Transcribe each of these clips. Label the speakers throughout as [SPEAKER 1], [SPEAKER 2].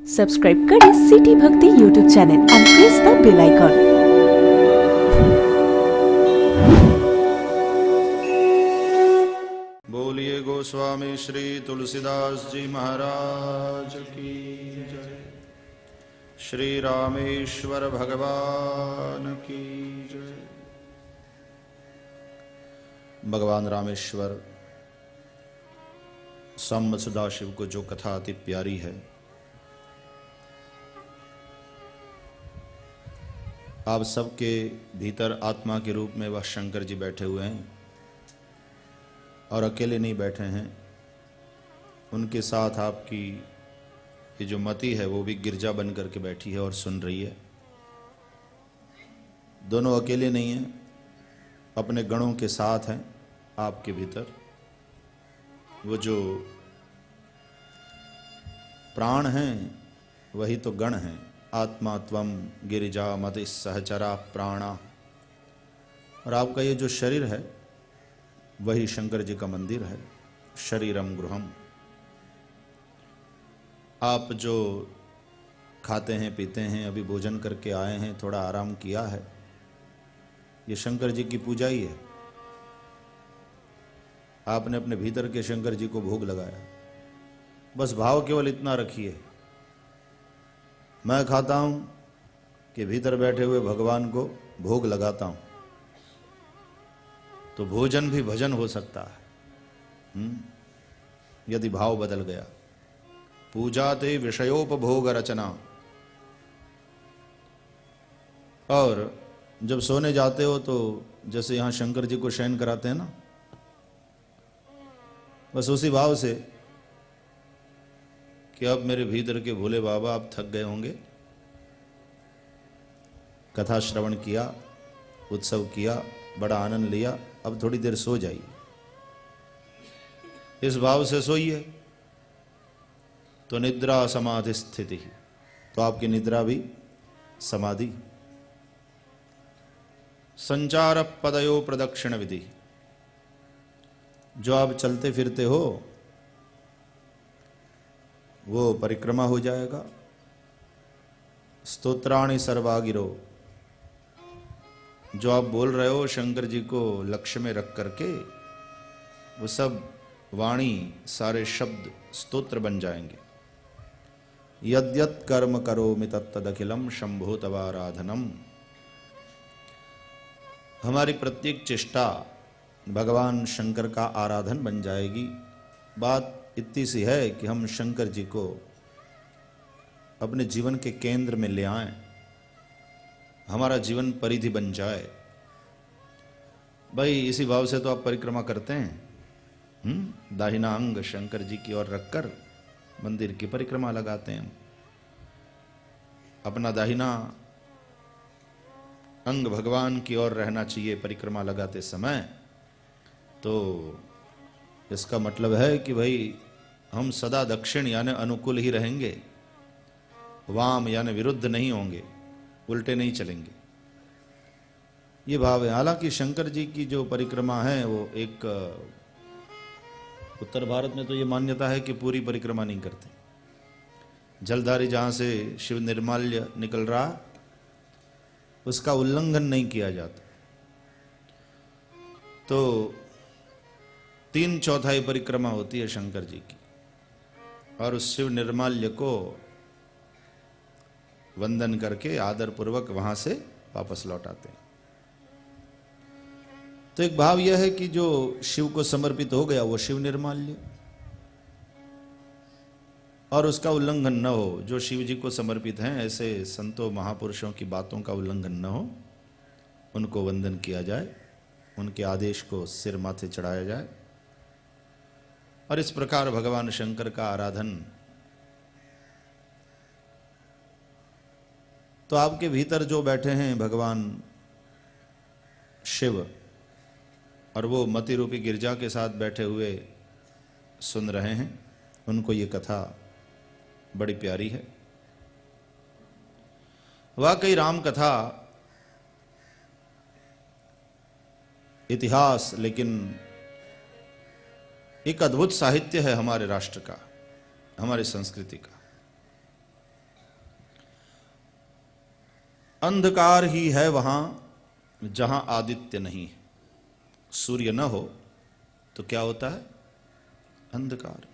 [SPEAKER 1] Subscribe करें city Bhakti YouTube channel and press the bell icon.
[SPEAKER 2] बोलिए गोस्वामी श्री तुलसीदास जी महाराज की जय। श्री रामेश्वर भगवान की जय। भगवान रामेश्वर संवत सदाशिव को जो कथा अति प्यारी है, आप सबके भीतर आत्मा के रूप में वह शंकर जी बैठे हुए हैं और अकेले नहीं बैठे हैं, उनके साथ आपकी ये जो मति है वो भी गिरजा बन करके बैठी है और सुन रही है। दोनों अकेले नहीं हैं, अपने गणों के साथ हैं आपके भीतर। वो जो प्राण हैं वही तो गण हैं। आत्मा त्वम गिरिजा मति सहचरा प्राणा। और आपका ये जो शरीर है वही शंकर जी का मंदिर है। शरीरम गृहम। आप जो खाते हैं पीते हैं, अभी भोजन करके आए हैं, थोड़ा आराम किया है, ये शंकर जी की पूजा ही है। आपने अपने भीतर के शंकर जी को भोग लगाया। बस भाव केवल इतना रखिए, मैं खाता हूं कि भीतर बैठे हुए भगवान को भोग लगाता हूं, तो भोजन भी भजन हो सकता है यदि भाव बदल गया। पूजा ते विषयोपभोग रचना। और जब सोने जाते हो तो जैसे यहां शंकर जी को शयन कराते हैं ना, बस उसी भाव से कि अब मेरे भीतर के भोले बाबा आप थक गए होंगे, कथा श्रवण किया, उत्सव किया, बड़ा आनंद लिया, अब थोड़ी देर सो जाइए। इस भाव से सोइए तो निद्रा समाधि स्थिति, तो आपकी निद्रा भी समाधि। संचार पदयो प्रदक्षिण विधि। जो आप चलते फिरते हो वो परिक्रमा हो जाएगा। स्तोत्राणि सर्वागिरो। जो आप बोल रहे हो शंकर जी को लक्ष्य में रख करके, वो सब वाणी, सारे शब्द स्तोत्र बन जाएंगे। यद्यत् कर्म करोमि तत्तदखिलम शंभो तवाराधनम। हमारी प्रत्येक चेष्टा भगवान शंकर का आराधन बन जाएगी। बात इतनी सी है कि हम शंकर जी को अपने जीवन के केंद्र में ले आएं, हमारा जीवन परिधि बन जाए। भाई इसी भाव से तो आप परिक्रमा करते हैं। दाहिना अंग शंकर जी की ओर रखकर मंदिर की परिक्रमा लगाते हैं। अपना दाहिना अंग भगवान की ओर रहना चाहिए परिक्रमा लगाते समय। तो इसका मतलब है कि भाई हम सदा दक्षिण यानी अनुकूल ही रहेंगे, वाम यानी विरुद्ध नहीं होंगे, उल्टे नहीं चलेंगे। ये भाव है। हालांकि शंकर जी की जो परिक्रमा है वो एक, उत्तर भारत में तो ये मान्यता है कि पूरी परिक्रमा नहीं करते। जलधारी जहां से शिव निर्माल्य निकल रहा, उसका उल्लंघन नहीं किया जाता। तो 3/4 परिक्रमा होती है शंकर जी की, और उस शिव निर्माल्य को वंदन करके आदर पूर्वक वहां से वापस लौटाते हैं। तो एक भाव यह है कि जो शिव को समर्पित हो गया वो शिव निर्माल्य, और उसका उल्लंघन न हो। जो शिव जी को समर्पित हैं ऐसे संतों महापुरुषों की बातों का उल्लंघन न हो, उनको वंदन किया जाए, उनके आदेश को सिर माथे चढ़ाया जाए। और इस प्रकार भगवान शंकर का आराधन। तो आपके भीतर जो बैठे हैं भगवान शिव, और वो मति रूपी गिरजा के साथ बैठे हुए सुन रहे हैं, उनको ये कथा बड़ी प्यारी है। वाकई राम कथा इतिहास, लेकिन एक अद्भुत साहित्य है हमारे राष्ट्र का, हमारी संस्कृति का। अंधकार ही है वहां जहां आदित्य नहीं है। सूर्य न हो तो क्या होता है? अंधकार।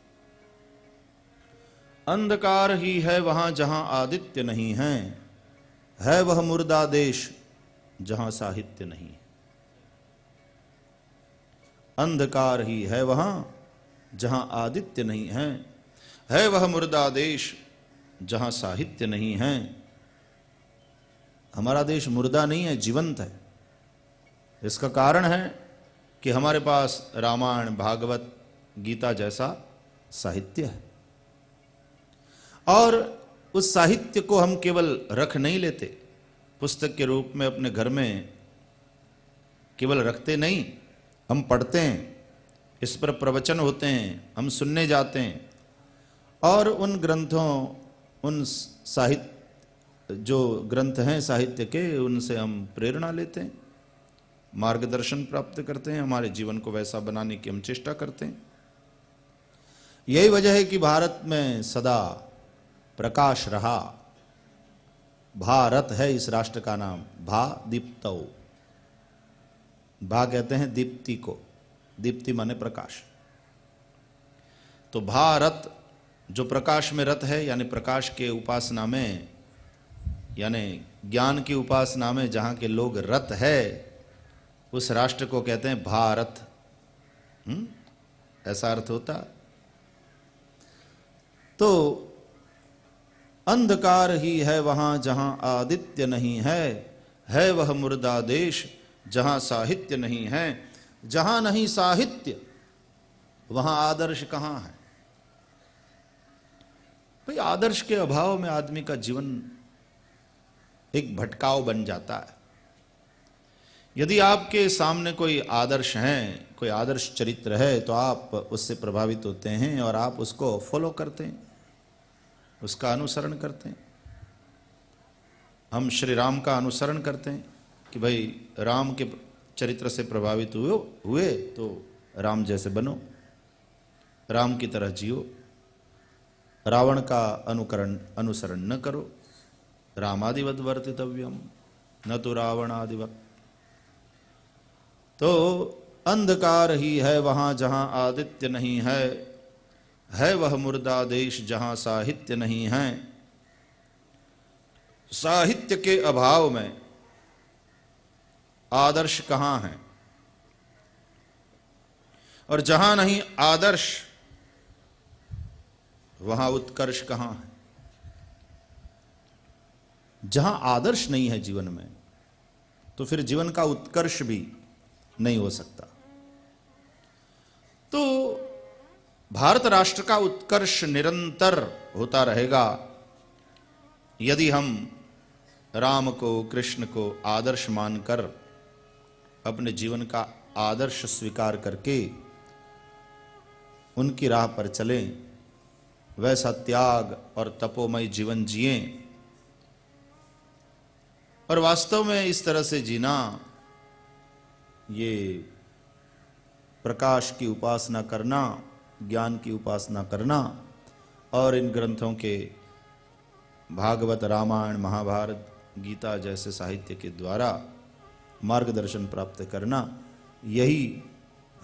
[SPEAKER 2] अंधकार ही है वहां जहां आदित्य नहीं है वह मुर्दा देश जहां साहित्य नहीं है। अंधकार ही है वहां जहां आदित्य नहीं है वह मुर्दा देश जहां साहित्य नहीं है। हमारा देश मुर्दा नहीं है, जीवंत है। इसका कारण है कि हमारे पास रामायण, भागवत, गीता जैसा साहित्य है। और उस साहित्य को हम केवल रख नहीं लेते, पुस्तक के रूप में अपने घर में केवल रखते नहीं, हम पढ़ते हैं, इस पर प्रवचन होते हैं, हम सुनने जाते हैं और उन ग्रंथों, उन साहित्य जो ग्रंथ हैं साहित्य के, उनसे हम प्रेरणा लेते हैं, मार्गदर्शन प्राप्त करते हैं, हमारे जीवन को वैसा बनाने की हम चेष्टा करते हैं। यही वजह है कि भारत में सदा प्रकाश रहा। भारत है इस राष्ट्र का नाम। भा दीप्तौ, भा कहते हैं दीप्ति को, दीप्ति माने प्रकाश। तो भारत जो प्रकाश में रत है, यानी प्रकाश के उपासना में, यानी ज्ञान की उपासना में जहां के लोग रत है, उस राष्ट्र को कहते हैं भारत। ऐसा अर्थ होता। तो अंधकार ही है वहां जहां आदित्य नहीं है वह मुर्दा देश जहां साहित्य नहीं है। जहां नहीं साहित्य वहां आदर्श कहां है? भाई, आदर्श के अभाव में आदमी का जीवन एक भटकाव बन जाता है। यदि आपके सामने कोई आदर्श है, कोई आदर्श चरित्र है, तो आप उससे प्रभावित होते हैं और आप उसको फॉलो करते हैं, उसका अनुसरण करते हैं। हम श्री राम का अनुसरण करते हैं कि भाई राम के चरित्र से प्रभावित हुए तो राम जैसे बनो, राम की तरह जियो, रावण का अनुसरण न करो। रामादिवत वर्तितव्यम न तो रावणादिवत। तो अंधकार ही है वहां जहां आदित्य नहीं है वह मुर्दा देश जहां साहित्य नहीं है। साहित्य के अभाव में आदर्श कहां है? और जहां नहीं आदर्श वहां उत्कर्ष कहां है? जहां आदर्श नहीं है जीवन में, तो फिर जीवन का उत्कर्ष भी नहीं हो सकता। तो भारत राष्ट्र का उत्कर्ष निरंतर होता रहेगा यदि हम राम को, कृष्ण को आदर्श मानकर अपने जीवन का आदर्श स्वीकार करके उनकी राह पर चलें, वैसा त्याग और तपोमय जीवन जिएं। और वास्तव में इस तरह से जीना, ये प्रकाश की उपासना करना, ज्ञान की उपासना करना और इन ग्रंथों के भागवत, रामायण, महाभारत, गीता जैसे साहित्य के द्वारा मार्गदर्शन प्राप्त करना, यही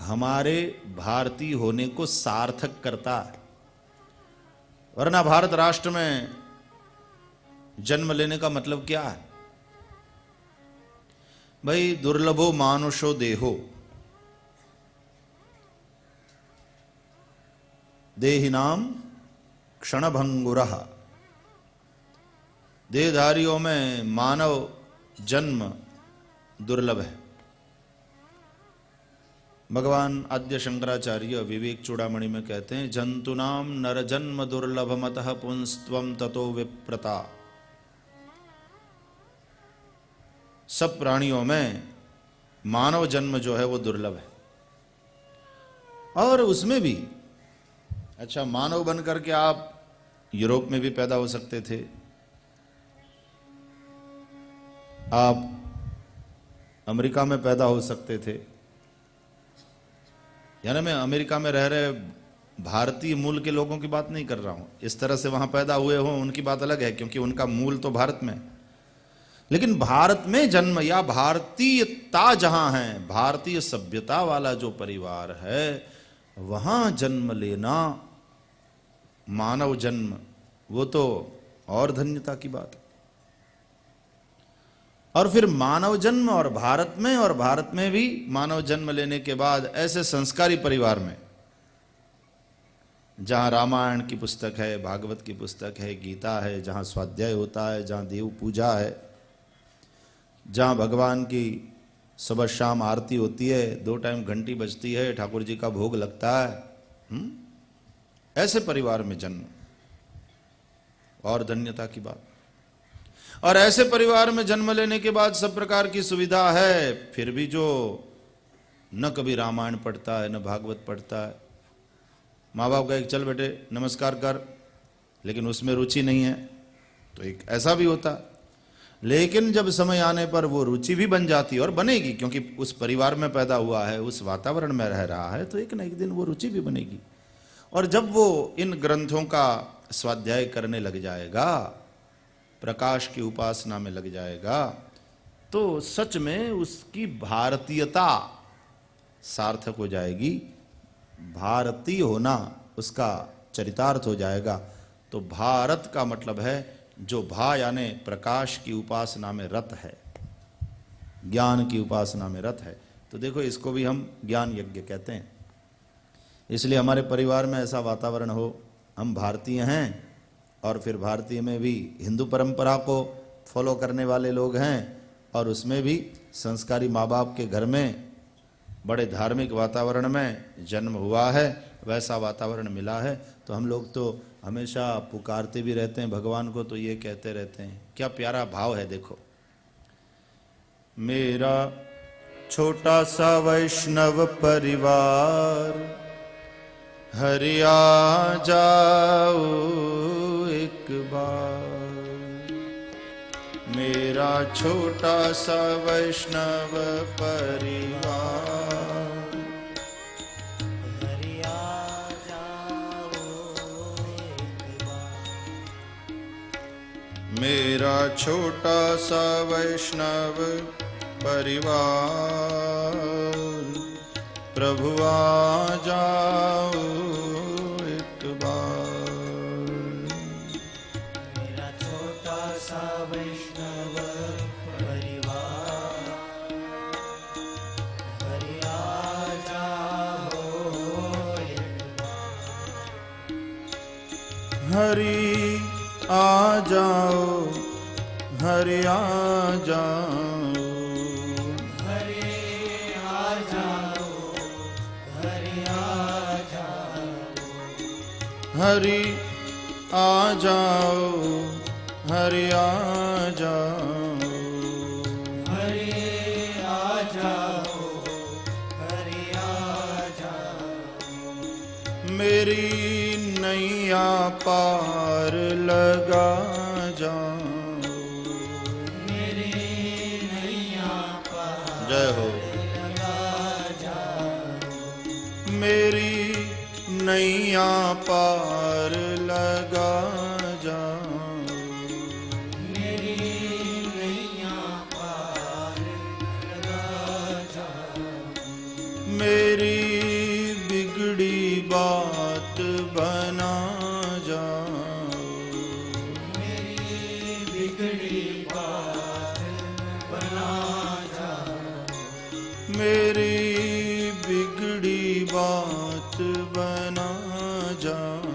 [SPEAKER 2] हमारे भारतीय होने को सार्थक करता है। वरना भारत राष्ट्र में जन्म लेने का मतलब क्या है? भाई, दुर्लभो मानुषो देहो, देहिनाम क्षणभंगुरः। देहधारियों में मानव जन्म दुर्लभ है। भगवान आद्य शंकराचार्य विवेक चूड़ामणि में कहते हैं, जंतुनाम नर जन्म दुर्लभमतः पुंस्त्वं ततो विप्रता। सब प्राणियों में मानव जन्म जो है वो दुर्लभ है। और उसमें भी अच्छा, मानव बन करके आप यूरोप में भी पैदा हो सकते थे, आप अमेरिका में पैदा हो सकते थे। यानी मैं अमेरिका में रह रहे भारतीय मूल के लोगों की बात नहीं कर रहा हूं। इस तरह से वहां पैदा हुए हों उनकी बात अलग है, क्योंकि उनका मूल तो भारत में। लेकिन भारत में जन्म या भारतीयता जहां है, भारतीय सभ्यता वाला जो परिवार है, वहां जन्म लेना, मानव जन्म, वो तो और धन्यता की बात है। और फिर मानव जन्म और भारत में भी मानव जन्म लेने के बाद ऐसे संस्कारी परिवार में, जहां रामायण की पुस्तक है, भागवत की पुस्तक है, गीता है, जहां स्वाध्याय होता है, जहां देव पूजा है, जहां भगवान की सुबह शाम आरती होती है, 2 टाइम घंटी बजती है, ठाकुर जी का भोग लगता है, ऐसे परिवार में जन्म और धन्यता की बात। और ऐसे परिवार में जन्म लेने के बाद सब प्रकार की सुविधा है, फिर भी जो न कभी रामायण पढ़ता है, न भागवत पढ़ता है, माँ बाप कहे चल बेटे नमस्कार कर, लेकिन उसमें रुचि नहीं है, तो एक ऐसा भी होता। लेकिन जब समय आने पर वो रुचि भी बन जाती है, और बनेगी, क्योंकि उस परिवार में पैदा हुआ है, उस वातावरण में रह रहा है, तो एक न एक दिन वो रुचि भी बनेगी। और जब वो इन ग्रंथों का स्वाध्याय करने लग जाएगा, प्रकाश की उपासना में लग जाएगा, तो सच में उसकी भारतीयता सार्थक हो जाएगी, भारतीय होना उसका चरितार्थ हो जाएगा। तो भारत का मतलब है जो भा यानी प्रकाश की उपासना में रत है, ज्ञान की उपासना में रत है। तो देखो, इसको भी हम ज्ञान यज्ञ कहते हैं। इसलिए हमारे परिवार में ऐसा वातावरण हो, हम भारतीय हैं और फिर भारतीय में भी हिंदू परंपरा को फॉलो करने वाले लोग हैं, और उसमें भी संस्कारी माँ बाप के घर में बड़े धार्मिक वातावरण में जन्म हुआ है, वैसा वातावरण मिला है। तो हम लोग तो हमेशा पुकारते भी रहते हैं भगवान को, तो ये कहते रहते हैं, क्या प्यारा भाव है देखो, मेरा छोटा सा वैष्णव परिवार, हरि आ जाओ एक बार, मेरा छोटा सा वैष्णव परिवार,
[SPEAKER 3] हरि आ जाओ एक बार,
[SPEAKER 2] मेरा छोटा सा वैष्णव परिवार, प्रभु आ जाओ एक बार,
[SPEAKER 3] मेरा छोटा सा वैष्णव परिवार, हरि आ जाओ एक बार,
[SPEAKER 2] हरि आ जाओ, हरि आ जाओ, हरि आ जाओ, हरि आ जाओ,
[SPEAKER 3] हरि आ जाओ, हरि आ जाओ,
[SPEAKER 2] मेरी नैया पार लगा जाओ,
[SPEAKER 3] मेरी नैया पार
[SPEAKER 2] जय हो,
[SPEAKER 3] लगा जाओ,
[SPEAKER 2] मेरी नैया पार लगा जाओ,
[SPEAKER 3] मेरी नैया पार लगा जाओ,
[SPEAKER 2] मेरी बिगड़ी बात बना जाओ,
[SPEAKER 3] मेरी बिगड़ी बात बना जाओ,
[SPEAKER 2] मेरी बिगड़ी बात बना जाओ,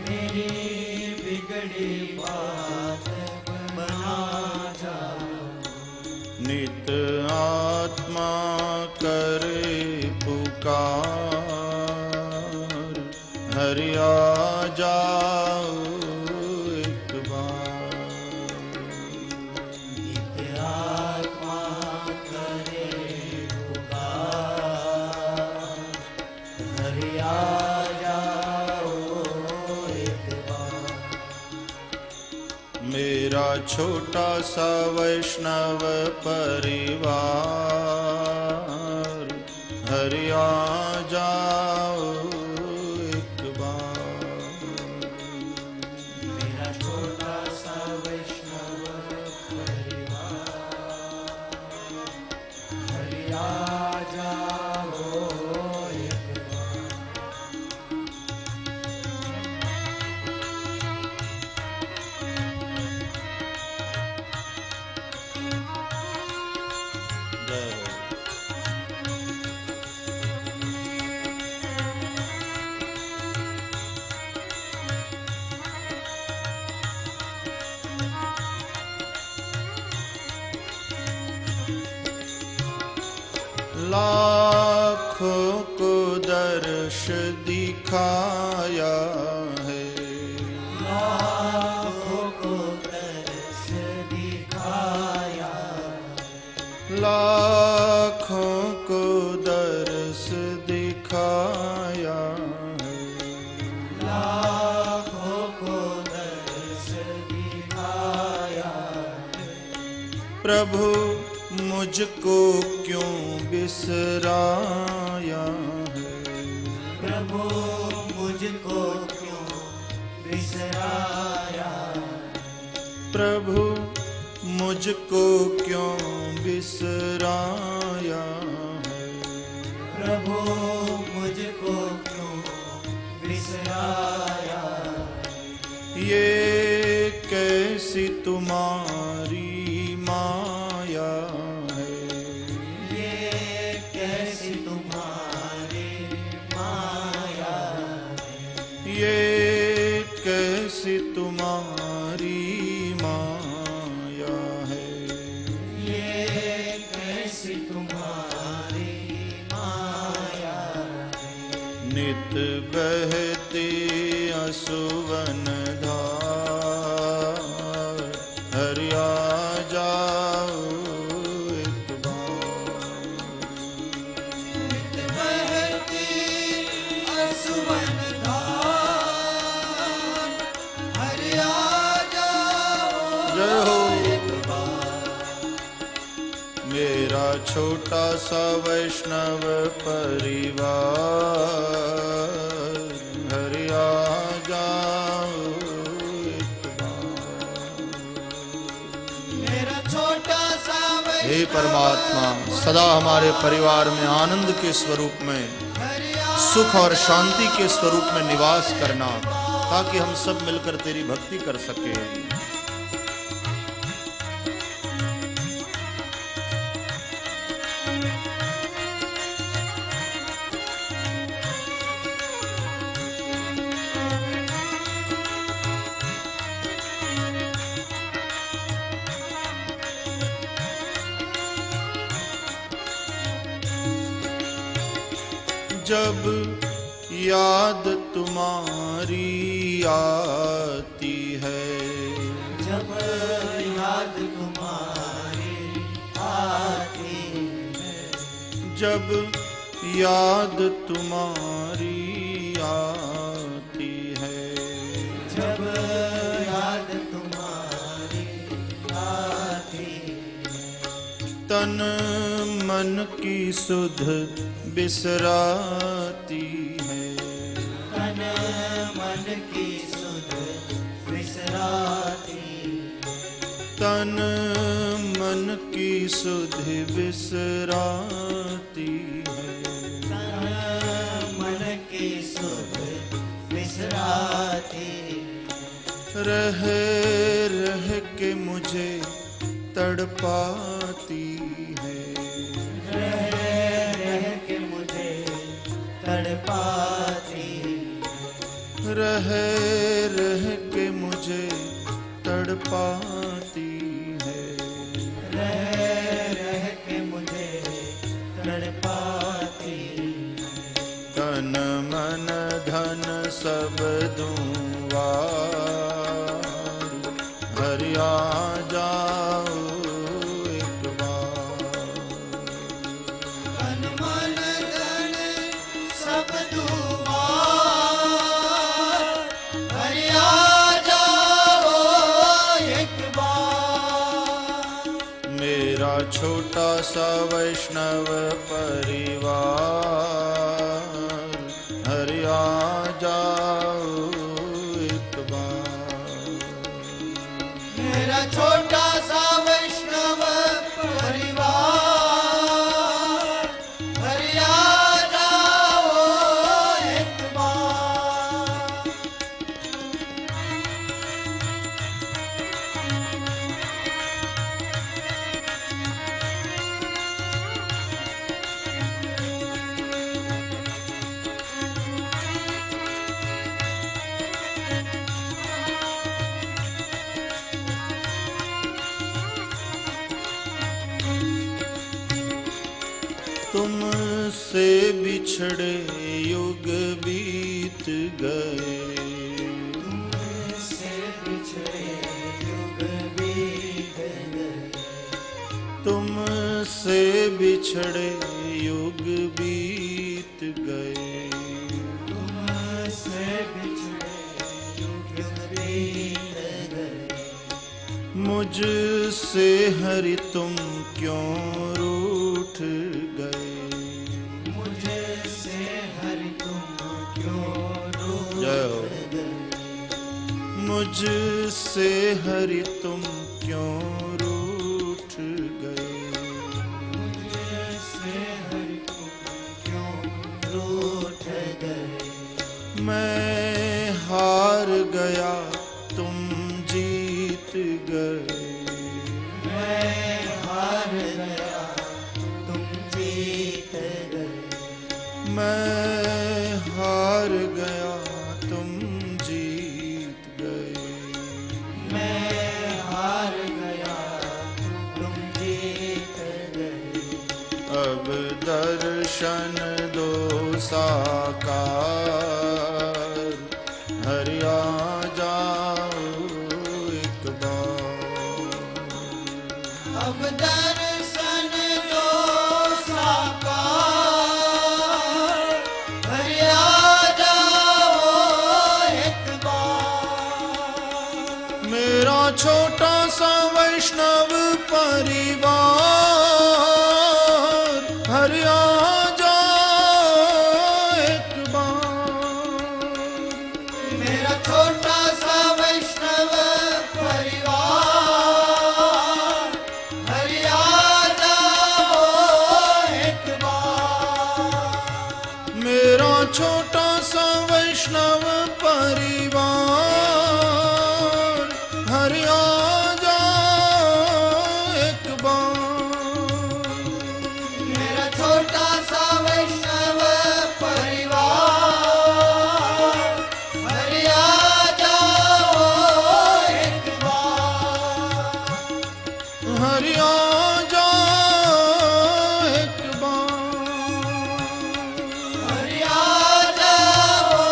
[SPEAKER 3] मेरी बिगड़ी बात बना जाओ,
[SPEAKER 2] नित आत्मा करे पुकार, हरि आ जाओ एक बार,
[SPEAKER 3] नित्य आत्मा करे पुकार, हरि आ जाओ एक बार,
[SPEAKER 2] मेरा छोटा सा वैष्णव परिवार, हरि आ जाओ एक बार,
[SPEAKER 3] मेरा छोटा सा वैष्णव
[SPEAKER 2] जय हो। लाखों को दर्श दिखाया है,
[SPEAKER 3] लाखों को दर्श दिखाया,
[SPEAKER 2] लाखों को दर्श दिखाया है,
[SPEAKER 3] लाखों को दर्श दिखाया,
[SPEAKER 2] प्रभु मुझको क्यों बिसराया है,
[SPEAKER 3] प्रभु मुझको क्यों बिसराया,
[SPEAKER 2] प्रभु मुझको क्यों बिसराया है,
[SPEAKER 3] प्रभु मुझको क्यों बिसराया,
[SPEAKER 2] ये कैसी तुम्हारी माया है,
[SPEAKER 3] ये कैसी तुम्हारी माया,
[SPEAKER 2] ये कैसी तुम्हारी माया है,
[SPEAKER 3] ये कैसी तुम्हारी माया,
[SPEAKER 2] नित बहते असुवन धार, हरिया जाओ एक बार,
[SPEAKER 3] बहती असुवन धार, हरिया जाओ
[SPEAKER 2] जय हो।
[SPEAKER 3] एक बार,
[SPEAKER 2] मेरा छोटा सा वैष्णव परिवार, हरिया जाओ एक बार।
[SPEAKER 3] मेरा छोटा सा
[SPEAKER 2] हे परमात्मा, सदा हमारे परिवार में आनंद के स्वरूप में, सुख और शांति के स्वरूप में निवास करना, ताकि हम सब मिलकर तेरी भक्ति कर सके। जब याद तुम्हारी आती है,
[SPEAKER 3] जब याद तुम्हारी आती है,
[SPEAKER 2] जब याद तुम्हारी आती है,
[SPEAKER 3] जब याद तुम्हारी आती है,
[SPEAKER 2] तन मन की सुध बिसराती है,
[SPEAKER 3] तन मन की सुध बिसराती,
[SPEAKER 2] तन मन की सुध बिसराती है,
[SPEAKER 3] तन मन की सुध बिसराती,
[SPEAKER 2] रह रह के मुझे तड़पाती है,
[SPEAKER 3] रह रह के मुझे तड़पाती,
[SPEAKER 2] रह रह के मुझे तड़पाती है,
[SPEAKER 3] रह रह के मुझे तड़पाती,
[SPEAKER 2] तन मन धन सब दूंगा, हरिया जाओ एक बार,
[SPEAKER 3] तन मन धन सब दूंगा, हरिया जाओ एक बार,
[SPEAKER 2] मेरा छोटा सा वैष्णव परिवार, हरिया जाओ एक बार,
[SPEAKER 3] मेरा छोटा सा वैष्णव परिवार, हरिया जाओ एक बार,
[SPEAKER 2] तुमसे बिछड़े युग बीत गए,
[SPEAKER 3] तुमसे बिछड़े युग बीत गए,
[SPEAKER 2] तुमसे बिछड़े युग बीत गए,
[SPEAKER 3] तुमसे बिछड़े युग बीत गए,
[SPEAKER 2] मुझसे हरि तुम क्यों रूठ गए,
[SPEAKER 3] मुझसे हरि तुम क्यों
[SPEAKER 2] जय हो।
[SPEAKER 3] रूठ गए,
[SPEAKER 2] मुझसे हरि तुम क्यों रूठ गए,
[SPEAKER 3] मुझसे हरि तुम क्यों रूठ गए,
[SPEAKER 2] मैं हार गया तुम जीत गए,
[SPEAKER 3] मैं हार गया तुम जीत गए,
[SPEAKER 2] मैं हार गया तुम जीत गए,
[SPEAKER 3] मैं हार गया तुम जीत गए,
[SPEAKER 2] अब दर्शन दो साकार, हरि आ जाओ एक बार,
[SPEAKER 3] अब दर्शन दो साकार, हरि आ जाओ एक बार,
[SPEAKER 2] मेरा छोटा सा वैष्णव परिवार, हरि आ जाओ एक बार,
[SPEAKER 3] मेरा छोटा सा वैष्णव परिवार, हरि आ जाओ एक बार,
[SPEAKER 2] मेरा छोटा सा वैष्णव परिवार, हरि आ जाओ एक बार,
[SPEAKER 3] मेरा छोटा सा वैष्णव परिवार, हरि आ जाओ एक बार,
[SPEAKER 2] हरि आ जाओ एक बार,
[SPEAKER 3] हरि आ जाओ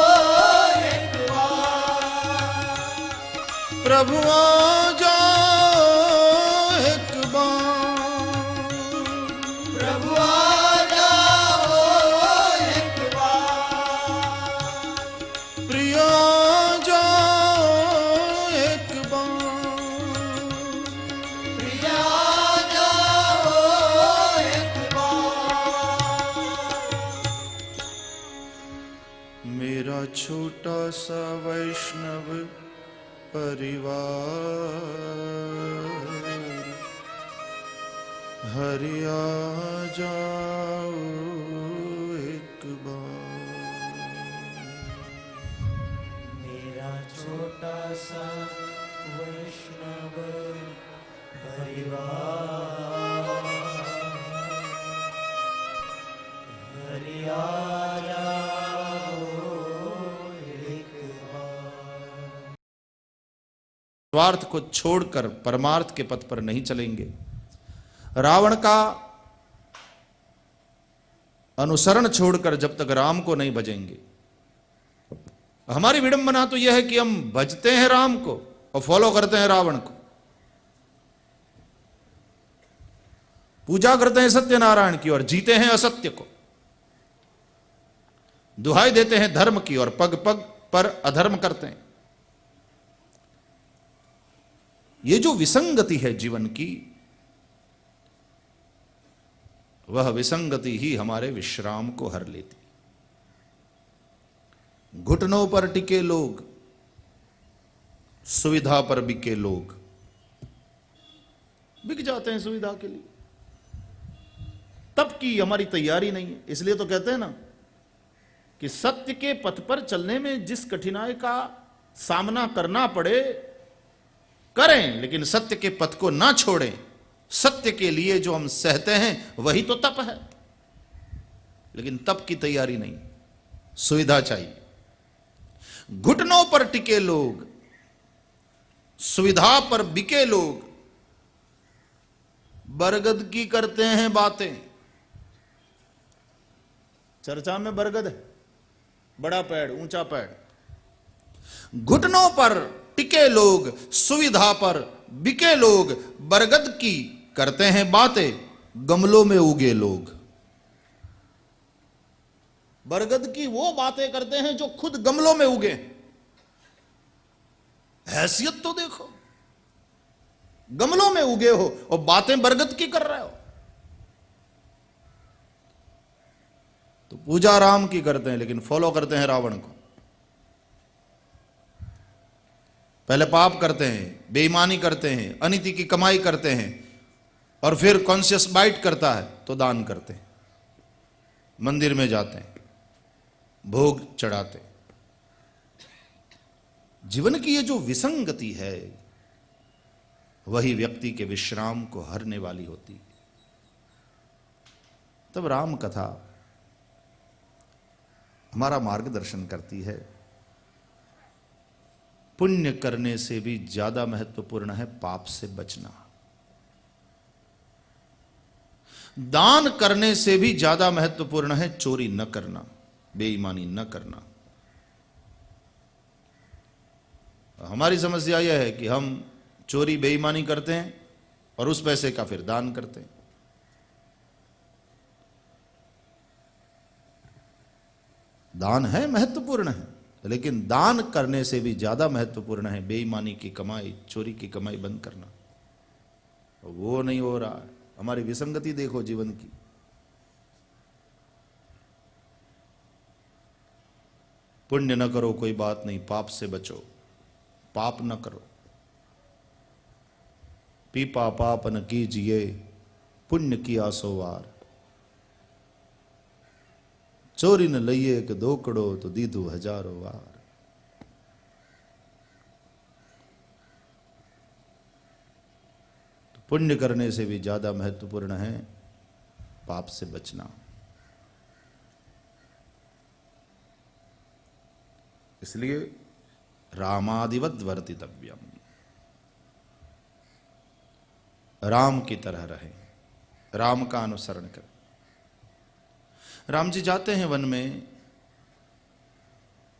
[SPEAKER 3] एक बार,
[SPEAKER 2] प्रभु आ जाओ एक बार,
[SPEAKER 3] प्रभु आ जाओ एक बार,
[SPEAKER 2] प्रिय आ जाओ एक बार,
[SPEAKER 3] प्रिय आ जाओ एक बार,
[SPEAKER 2] मेरा छोटा सा वैष्णव परिवार, हरि आ जाओ एक बार,
[SPEAKER 3] मेरा छोटा सा वैष्णव परिवार, हरि आ जाओ एक बार,
[SPEAKER 2] स्वार्थ को छोड़कर परमार्थ के पथ पर नहीं चलेंगे, रावण का अनुसरण छोड़कर जब तक राम को नहीं भजेंगे। हमारी विडंबना तो यह है कि हम भजते हैं राम को और फॉलो करते हैं रावण को, पूजा करते हैं सत्यनारायण की और जीते हैं असत्य को, दुहाई देते हैं धर्म की और पग पग पर अधर्म करते हैं। ये जो विसंगति है जीवन की, वह विसंगति ही हमारे विश्राम को हर लेती। घुटनों पर टिके लोग, सुविधा पर बिके लोग, बिक जाते हैं सुविधा के लिए। तब की हमारी तैयारी नहीं है। इसलिए तो कहते हैं ना कि सत्य के पथ पर चलने में जिस कठिनाई का सामना करना पड़े करें, लेकिन सत्य के पथ को ना छोड़ें। सत्य के लिए जो हम सहते हैं वही तो तप है, लेकिन तप की तैयारी नहीं, सुविधा चाहिए। घुटनों पर टिके लोग, सुविधा पर बिके लोग, बरगद की करते हैं बातें, चर्चा में बरगद है, बड़ा पेड़, ऊंचा पेड़। घुटनों पर टिके लोग, सुविधा पर बिके लोग, बरगद की करते हैं बातें, गमलों में उगे लोग। बरगद की वो बातें करते हैं जो खुद गमलों में उगे। हैसियत तो देखो, गमलों में उगे हो और बातें बरगद की कर रहे हो। तो पूजा राम की करते हैं लेकिन फॉलो करते हैं रावण को। पहले पाप करते हैं, बेईमानी करते हैं, अनीति की कमाई करते हैं, और फिर कॉन्शियस बाइट करता है तो दान करते हैं, मंदिर में जाते हैं, भोग चढ़ाते हैं। जीवन की ये जो विसंगति है वही व्यक्ति के विश्राम को हरने वाली होती। तब राम कथा हमारा मार्गदर्शन करती है। पुण्य करने से भी ज्यादा महत्वपूर्ण है पाप से बचना। दान करने से भी ज्यादा महत्वपूर्ण है चोरी न करना, बेईमानी न करना। हमारी समस्या यह है कि हम चोरी बेईमानी करते हैं और उस पैसे का फिर दान करते हैं। दान है, महत्वपूर्ण है, लेकिन दान करने से भी ज्यादा महत्वपूर्ण है बेईमानी की कमाई, चोरी की कमाई बंद करना। वो नहीं हो रहा है। हमारी विसंगति देखो जीवन की। पुण्य न करो कोई बात नहीं, पाप से बचो, पाप न करो। पीपा पाप न कीजिए, पुण्य किया सो वार। चोरी न लइए कि दोकड़ो तो दीदू हजारों वार। तो पुण्य करने से भी ज्यादा महत्वपूर्ण है पाप से बचना। इसलिए रामादिवत वर्तितव्यम, राम की तरह रहे, राम का अनुसरण करें। राम जी जाते हैं वन में,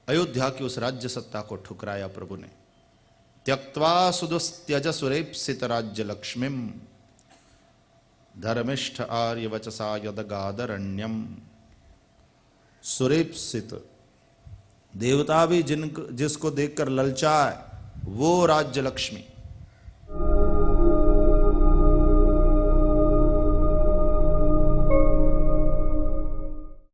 [SPEAKER 2] अयोध्या की उस राज्य सत्ता को ठुकराया प्रभु ने। त्यक्त्वा सुदुस्त्यज सुरेप्सित राज्य लक्ष्मीम, धर्मिष्ठ आर्य वचसा यदगादरण्यम। सुरेप्सित, देवता भी जिसको देखकर ललचाए, वो राज्य लक्ष्मी।